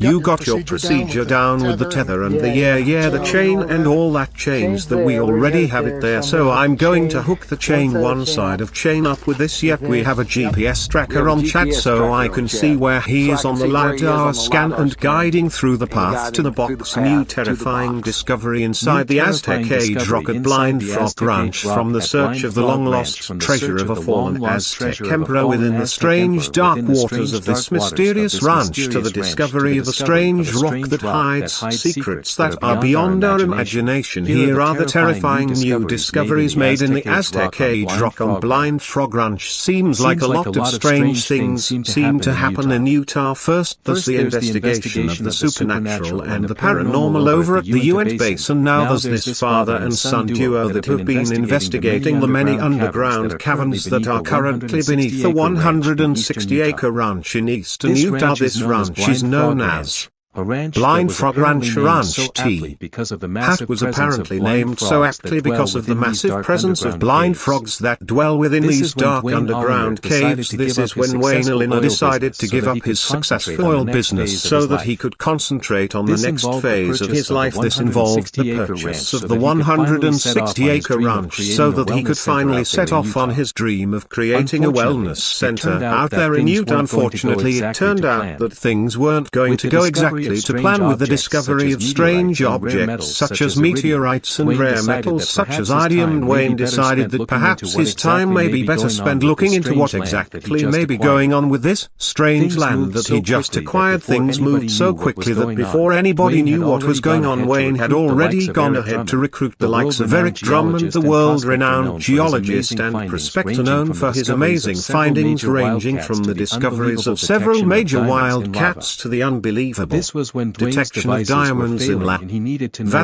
You got your procedure down with the tether and the chain and all that chains that we already have it there, so I'm going to hook the chain one side of chain up with this. Yet we have a GPS tracker on chat so I can see where he is on the LiDAR scan and guiding through the path to the box. New terrifying discovery inside the Aztec-age rocket Blind Frog Ranch from the search of the long-lost treasure of a fallen Aztec emperor within the strange dark waters of this mysterious ranch to the discovery of a strange rock that hides secrets that are beyond our imagination. Here are the terrifying new discoveries made in the Aztec-age rock on Blind Frog Ranch. Seems like a lot of strange things seem to happen in Utah. First there's the investigation of the supernatural and the paranormal over at the Uinta Basin. Now there's this father and son duo that have been investigating the many underground caverns that are currently beneath the 160-acre ranch in eastern Utah. This ranch is known as Blind Frog Ranch. Hat was apparently named so aptly because of the massive presence of blind frogs that dwell within these dark underground caves. This is when Wayne Ollinger decided to give up his successful oil business so that he could concentrate on the next phase of his life. This involved the purchase of the 160-acre ranch so that he could finally set off on his dream of creating a wellness center out there in Utah. Unfortunately, it turned out that things weren't going to go exactly to plan with the discovery of strange objects such as meteorites and rare metals such as iridium. Wayne decided that perhaps his time may be better spent looking into what exactly may be going on with this strange land that he just acquired. Things moved so quickly that before anybody knew what was going on, Wayne had already gone ahead to recruit the likes of Eric Drummond, the world-renowned geologist and prospector known for his amazing findings ranging from the discoveries of several major wildcats to the unbelievable detection of diamonds in lab.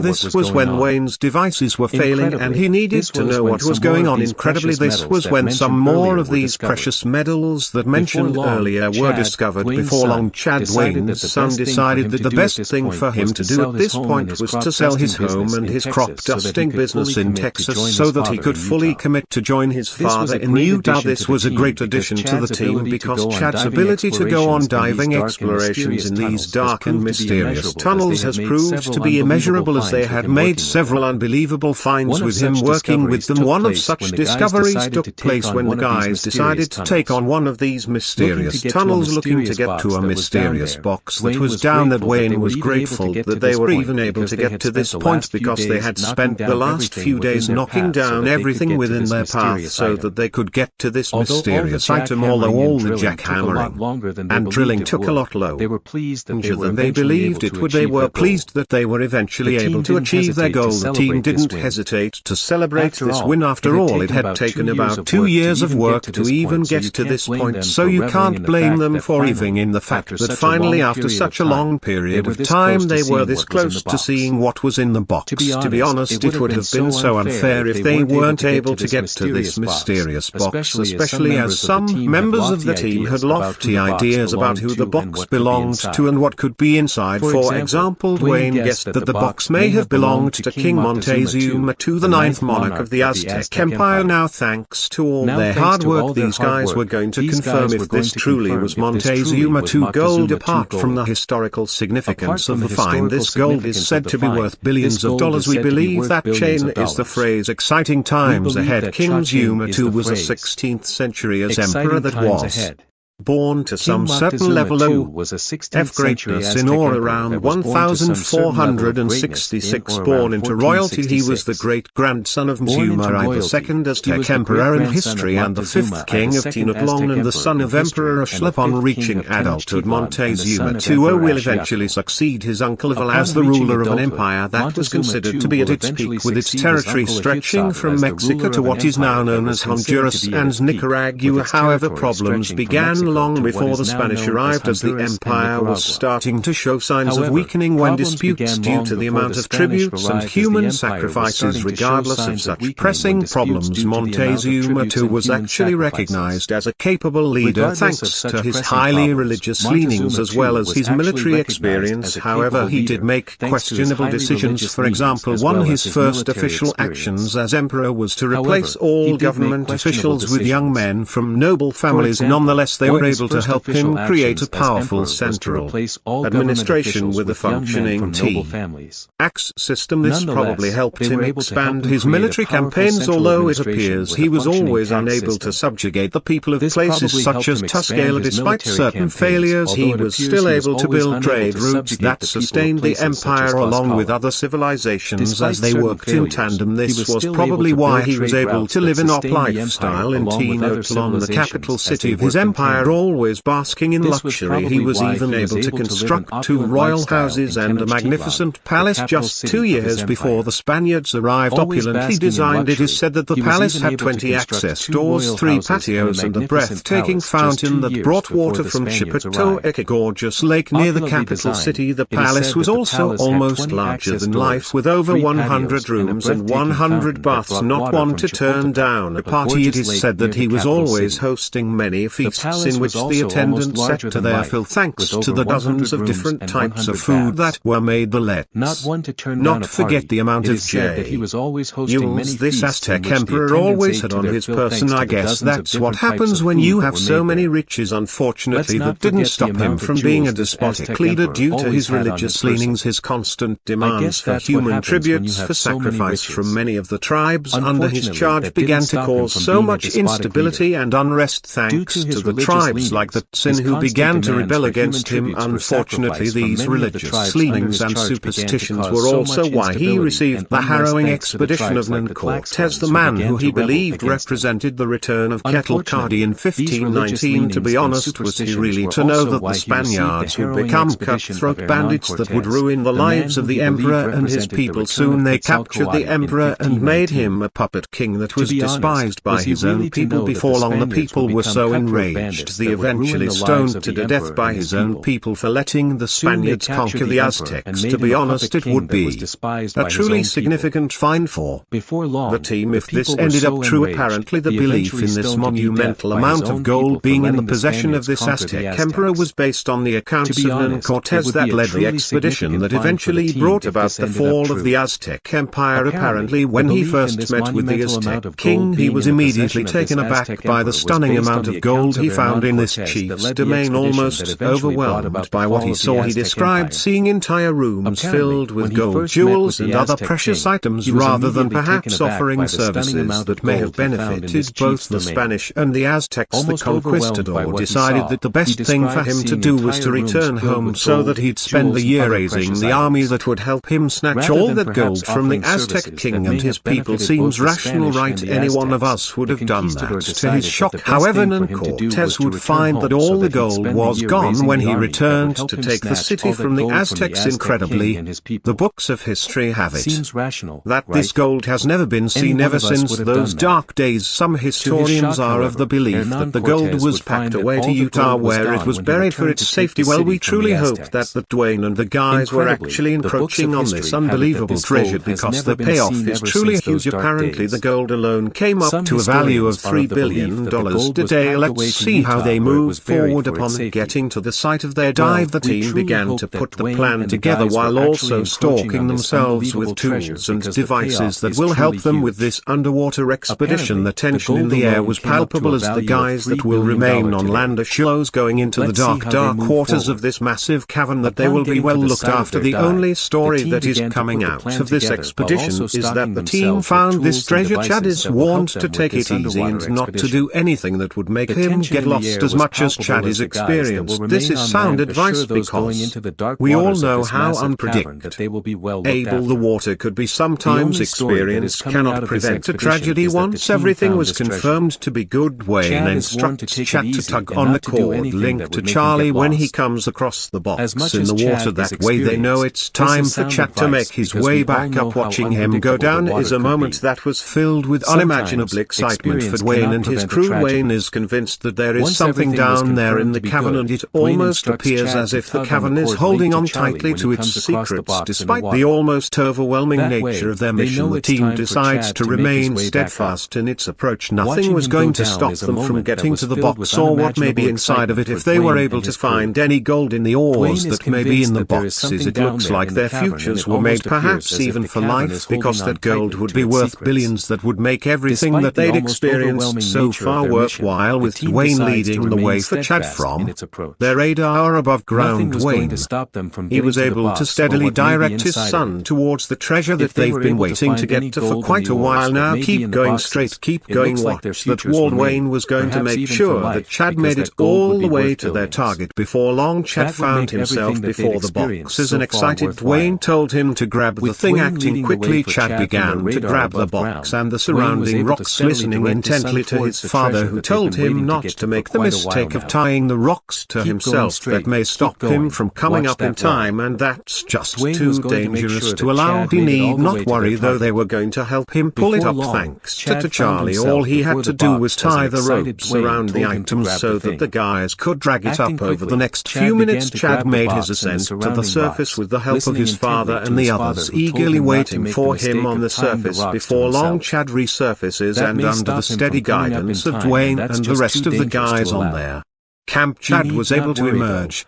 This was when Wayne's devices were failing and he needed to know what was going on. Incredibly, this was when some more of these precious metals that mentioned earlier were discovered. Before long, Chad, Wayne's son, decided that the best thing for him to do at this point was to sell his home and his crop dusting business in Texas so that he could fully commit to join his father in Utah. This was a great addition to the team because Chad's ability to go on diving explorations in these dark and mysterious tunnels has proved to be immeasurable, as they had made several unbelievable finds with him working with them. One of such discoveries took place when the guys decided to take on one of these mysterious tunnels looking to get to a mysterious box that was down there. Wayne was grateful that they were even able to get to this point because they had spent the last few days knocking down everything within their path so that they could get to this mysterious item. Although all the jackhammering and drilling took a lot longer than they believed it would, they were pleased that they were eventually able to achieve their goal. The team didn't hesitate to celebrate this win. After all, it had taken about 2 years of work to even get to this point, so you can't blame them for even in the fact that finally, after such a long period of time, they were this close to seeing what was in the box. To be honest, it would have been so unfair if they weren't able to get to this mysterious box, especially as some members of the team had lofty ideas about who the box belonged to and what could be inside. For example, Dwayne guessed that the box may have belonged to King Montezuma II, the ninth monarch of the Aztec Empire. Now, thanks to all their hard work, these guys were going to confirm if this truly was Montezuma II gold. Apart from the historical significance of the find, this gold is said to be worth billions of dollars. We believe that chain is the phrase exciting times ahead. King Zuma II was a 16th century as emperor that was born to some certain level of greatness in or around 1466. Born into royalty, he was the great-grandson of Zuma I, the second Aztec emperor in history and the fifth king of Tenochtitlan and the son of Emperor Ashla. Upon reaching adulthood, Montezuma II will eventually succeed his uncle Val as the ruler of an empire that was considered to be at its peak, with its territory stretching from Mexico to what is now known as Honduras and Nicaragua. However, problems began long before the Spanish arrived, as the empire was starting to show signs of weakening when disputes due to the amount of tributes and human sacrifices. Regardless of such pressing problems, Montezuma II was actually recognized as a capable leader thanks to his highly religious leanings as well as his military experience. However, he did make questionable decisions. For example, one of his first official actions as emperor was to replace all government officials with young men from noble families. Nonetheless, they were able to help him create a powerful central administration with a functioning tax system. This probably helped him expand his military campaigns, although it appears he was always unable to subjugate the people of places such as Tuscala. Despite certain failures, he was still able to build trade routes that sustained the empire along with other civilizations as they worked in tandem. This was probably why he was able to live an op lifestyle in Tenochtitlan, the capital city of his empire, always basking in luxury. He was even able to construct 2 royal houses and a magnificent palace just 2 years before the Spaniards arrived. Opulently designed, it is said that the palace had 20 access doors, 3 patios and a breathtaking fountain that brought water from Chapultepec, a gorgeous lake near the capital city. The palace was also almost larger than life, with over 100 rooms and 100 baths, not one to turn down a party. It is said that he was always hosting many feasts in which the attendants set to their fill thanks to the dozens of different types of food that were made. Not forget the amount of jewels this Aztec emperor always had on his person. I guess that's what happens when you have so many riches. Unfortunately, that didn't stop him from being a despotic leader due to his religious leanings. His constant demands for human tributes for sacrifice from many of the tribes under his charge began to cause so much instability and unrest thanks to the tribes like the Tsin who began to rebel against him. Unfortunately, these religious leanings and superstitions were also why he received the harrowing expedition of Hernán Cortés, the man who he believed represented the return of Quetzalcoatl in 1519. To be honest, was he really to know that the Spaniards would become cutthroat bandits that would ruin the lives of the emperor and his people? Soon they captured the emperor and made him a puppet king that was despised by his own people. Before long the people were so enraged they eventually stoned to death by his own people for letting the Spaniards conquer the Aztecs. To be honest, it would be a truly significant find for the team if this ended up true. Apparently the belief in this monumental amount of gold being in the possession of this Aztec emperor was based on the accounts of Hernán Cortés that led the expedition that eventually brought about the fall of the Aztec Empire. Apparently when he first met with the Aztec king, he was immediately taken aback by the stunning amount of gold he found in this chief's domain. Almost overwhelmed by what he saw, he described seeing entire rooms filled with gold, jewels and other precious items, rather than perhaps offering services that may have benefited both the Spanish and the Aztecs. The conquistador decided that the best thing for him to do was to return home so that he'd spend the year raising the army that would help him snatch all that gold from the Aztec king and his people. Seems rational, right? Any one of us would have done that. To his shock, however, Hernán Cortés would find that all the gold was gone when he returned to take the city from the Aztecs. Incredibly, the books of history have it that this gold has never been seen ever since those dark days. Some historians are of the belief that the gold was packed away to Utah where it was buried for its safety. Well, we truly hope that the duane and the guys were actually encroaching on this unbelievable treasure, because the payoff is truly huge. Apparently the gold alone came up to a value of $3 billion today. Let's see how they moved forward. Upon getting to the site of their dive, the team began to put the plan together while also stalking themselves with tools and devices that will help them with this underwater expedition. The tension in the air was palpable as the guys that will remain on land are shows going into the dark waters of this massive cavern that they will be well looked after. The only story that is coming out of this expedition is that the team found this treasure. Chad is warned to take it easy and not to do anything that would make him get lost as much as Chad is experienced. This is sound advice because we all know how unpredictable the water could be sometimes. Experience cannot prevent a tragedy. Once everything was confirmed to be good, Wayne instructs Chad to tug on the cord linked to Charlie when he comes across the box in the water. That way they know it's time for Chad to make his way back up. Watching him go down is a moment that was filled with unimaginable excitement for Wayne and his crew. Wayne is convinced that there is something down there in the cavern, and it almost appears as if the cavern is holding on tightly to its secrets. Despite the almost overwhelming nature of their mission, the team decides to remain steadfast in its approach. Nothing was going to stop them from getting to the box or what may be inside of it. If they were able to find any gold in the ores that may be in the boxes, it looks like their futures were made, perhaps even for life, because that gold would be worth billions. That would make everything that they'd experienced so far worthwhile. With Dwayne leading leading the way for Chad from their radar above ground duane. He was able to steadily direct his son towards the treasure that they've been waiting to get to for quite a while now. Keep going straight, keep going. Watch that wall. Duane was going to make sure that Chad made it all the way to their target before long. Chad found himself before the boxes and excited Duane told him to grab the thing. Acting quickly, Chad began to grab the box and the surrounding rocks, listening intently to his father, who told him not to make the mistake of tying the rocks to himself. That may stop him from coming up in time, and that's just too dangerous to allow. He need not worry, though. They were going to help him pull it up thanks to Charlie. All he had to do was tie the ropes around the items so that the guys could drag it up. Over the next few minutes, Chad made his ascent to the surface with the help of his father and the others eagerly waiting for him on the surface. Before long, Chad resurfaces, and under the steady guidance of Duane and the rest of the guys on there camp, Chad was able to emerge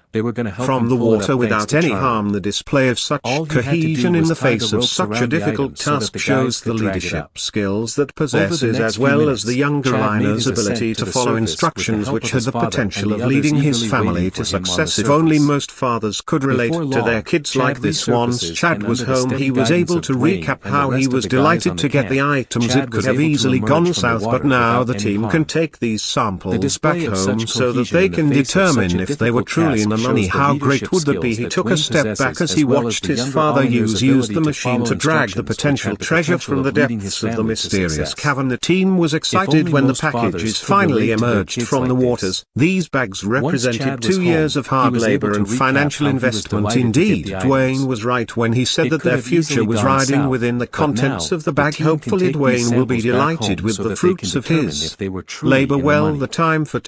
from the water without any harm. The display of such cohesion in the face of such a difficult task shows the leadership skills that possesses, as well as the younger liner's ability to follow instructions, which had the potential of leading his family to success. If only most fathers could relate to their kids like this. Once Chad was home, he was able to recap how he was delighted to get the items. It could have easily gone south, but now the team can take these samples back home so that they can determine if they were truly in the money. How great would that be? He took a step back as he watched his father use the machine to drag the potential treasure from the depths of the mysterious cavern. The team was excited when the packages finally emerged from the waters. These bags represented 2 years of hard labor and financial investment. Indeed, Duane was right when he said that their future was riding within the contents of the bag. Hopefully Duane will be delighted with the fruits of his labor. Well, the time for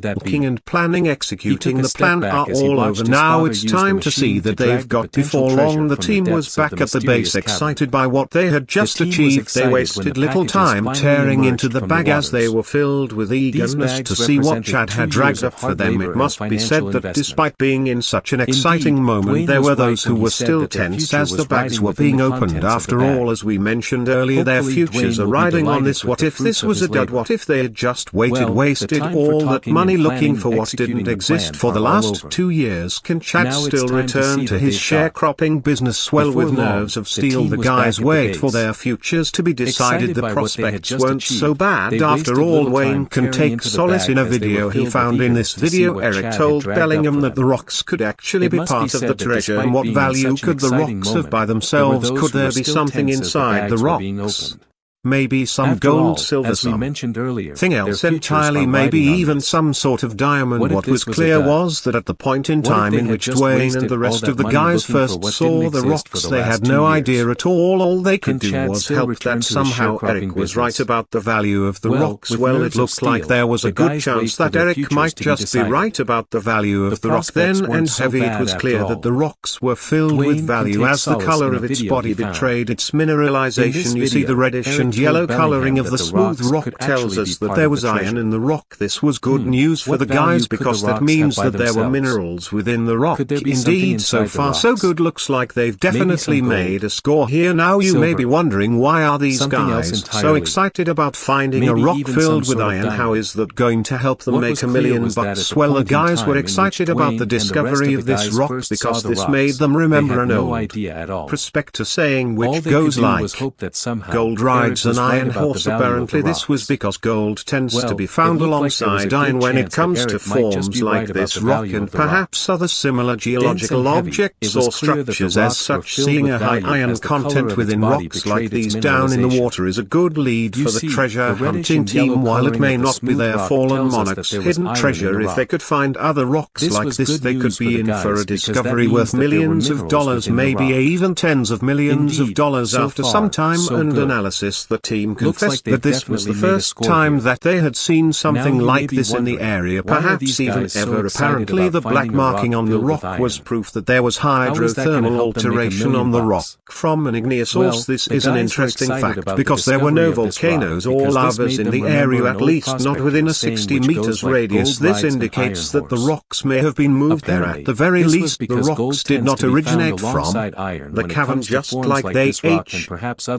looking and planning, executing the plan are all over. Now it's time to see that they've got. Before long, the team was back at the base, excited by what they had just achieved. They wasted little time tearing into the bag as they were filled with eagerness to see what Chad had dragged up for them. It must be said that despite being in such an exciting moment, there were those who were still tense as the bags were being opened. After all, as we mentioned earlier, their futures are riding on this. What if this was a dud? What if they had just wasted all that money looking for what didn't exist for the last 2 years? Can Chad still return to his sharecropping business? Well, with nerves of steel, the guys wait for their futures to be decided. The prospects weren't so bad after all. Duane can take solace in a video he found. In this video, Eric told Bellingham that the rocks could actually be part of the treasure, and what value could the rocks have by themselves? Could there be something inside the rocks? Maybe some gold, silver, something else entirely, maybe even some sort of diamond. What was clear was that at the point in time in which Duane and the rest of the guys first saw the rocks, they had no idea at all. All they could do was help that somehow Eric was right about the value of the rocks. Well, it looked like there was a good chance that Eric might just be right about the value of the rock. Then and heavy, it was clear that the rocks were filled with value, as the color of its body betrayed its mineralization. You see the reddish and yellow coloring of the smooth rock tells us that there was iron in the rock. This was good news for the guys, because that means that there were minerals within the rock. Indeed, so far so good. Looks like they've definitely made a score here. Now you may be wondering, why are these guys so excited about finding a rock filled with iron? How is that going to help them make $1 million? Well, the guys were excited about the discovery of this rock because this made them remember an old prospector saying, which goes like, gold rides an iron horse. Apparently this was because gold tends to be found alongside iron when it comes to forms like this rock and perhaps other similar geological objects or structures. As such, seeing a high iron content within rocks like these down in the water is a good lead for the treasure hunting team. While it may not be their fallen monarch's hidden treasure, if they could find other rocks like this, they could be in for a discovery worth millions of dollars, maybe even tens of millions of dollars. After some time and analysis, the team confessed that this was the first time that they had seen something like this in the area, perhaps even ever. Apparently the black marking on the rock was proof that there was hydrothermal alteration on the rock from an igneous source. This is an interesting fact because there were no volcanoes or lavas in the area, at least not within a 60 meters radius. This indicates that the rocks may have been moved there. At the very least, the rocks did not originate from the cavern, just like they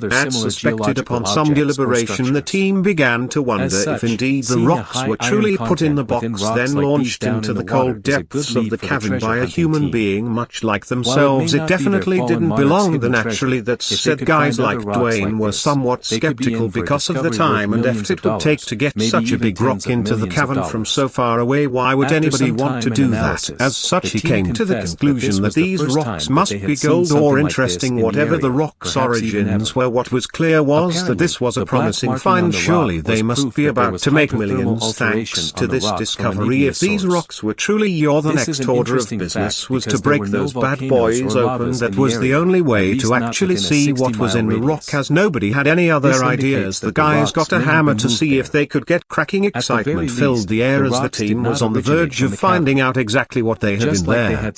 had suspected. Upon upon some deliberation the team began to wonder if indeed the rocks were truly put in the box then launched into the cold depths of the cavern by a human being much like themselves. It definitely didn't belong there. Naturally, that said, guys like Duane were somewhat skeptical because of the time and effort it would take to get such a big rock into the cavern from so far away. Why would anybody want to do that? As such, he came to the conclusion that these rocks must be gold or interesting. Whatever the rock's origins were, what was clear was that this was a promising find. Surely they must be about to make millions thanks to this discovery. If these rocks were truly yours, the next order of business was to break those bad boys open. That was the only way to actually see what was in the rock, as nobody had any other ideas. The guys got a hammer to see if they could get cracking. Excitement filled the air as the team was on the verge of finding out exactly what they had in there.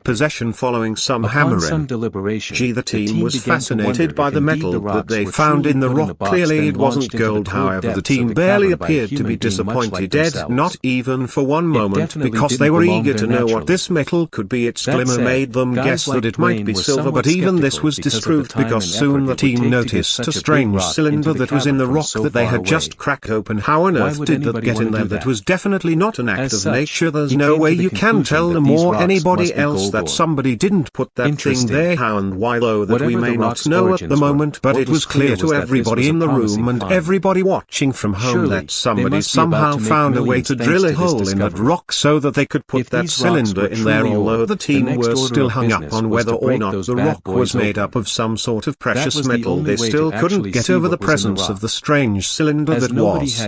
Possession following some hammering. The team was fascinated by the metal that they found in the rock. Clearly it wasn't gold. However, the team barely appeared to be disappointed, not even for one moment, because they were eager to know what this metal could be. Its glimmer made them guess that it might be silver, but even this was disproved because soon the team noticed a strange cylinder that was in the rock that they had just cracked open. How on earth did that get in there? That was definitely not an act of nature. There's no way you can tell them or anybody else that somebody didn't put that thing there. How and why, though, that we may not know at the moment, but it was clear to everybody in the room and everybody watching from home that somebody somehow found a way to drill a hole in that rock so that they could put that cylinder in there. Although the team were still hung up on whether or not the rock was made up of some sort of precious metal, they still couldn't get over the presence of the strange cylinder that was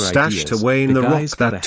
stashed away in the rock. That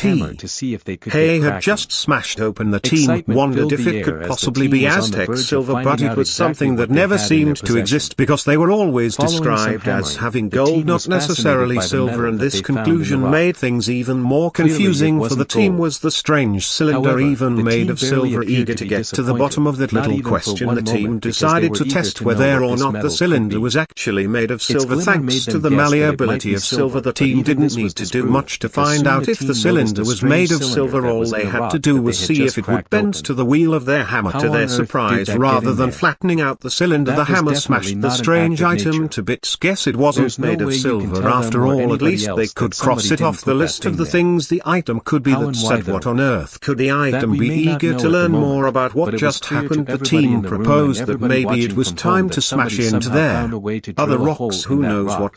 Hay had just smashed open. The team wondered if it could possibly be Aztec silver, but it was something that never seemed to exist because they were always described as having gold, not necessarily silver, and this conclusion made things even more confusing for the team. Was the strange cylinder even made of silver? Eager to get to the bottom of that little question, the team decided to test whether or not the cylinder was actually made of silver. Thanks to the malleability of silver, the team didn't need to do much to find out if the cylinder was made of silver. All they had to do was see if it would bend to the wheel of their hammer. To their surprise, rather than flattening out the cylinder, the hammer smashed the strange item to bits. Guess it wasn't made of silver after all. At least they could cross it off the list of the things the item could be. That said, what on earth could the item be? Eager to learn more about what just happened, the team proposed that maybe it was time to smash into their other rocks. Who knows what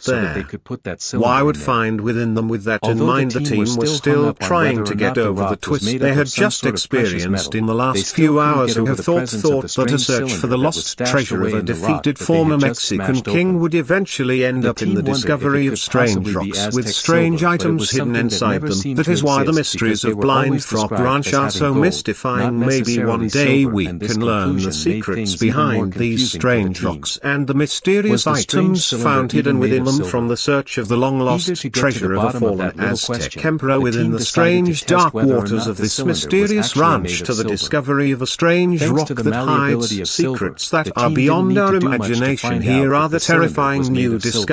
why would find within them? With that in mind, the team was still trying to get over the twist they had just experienced in the last few hours. Who have thought that a search for the lost treasure of a defeated former Mexican king would eventually end up in the discovery of strange rocks with strange items hidden inside them. That is why the mysteries of Blind Frog Ranch are so mystifying. Maybe one day we can learn the secrets behind these strange rocks and the mysterious items found hidden within them, from the search of the long-lost treasure of a fallen Aztec emperor within the strange dark waters of this mysterious ranch, to the discovery of a strange rock that hides secrets that are beyond our imagination. Here are the terrifying new discoveries.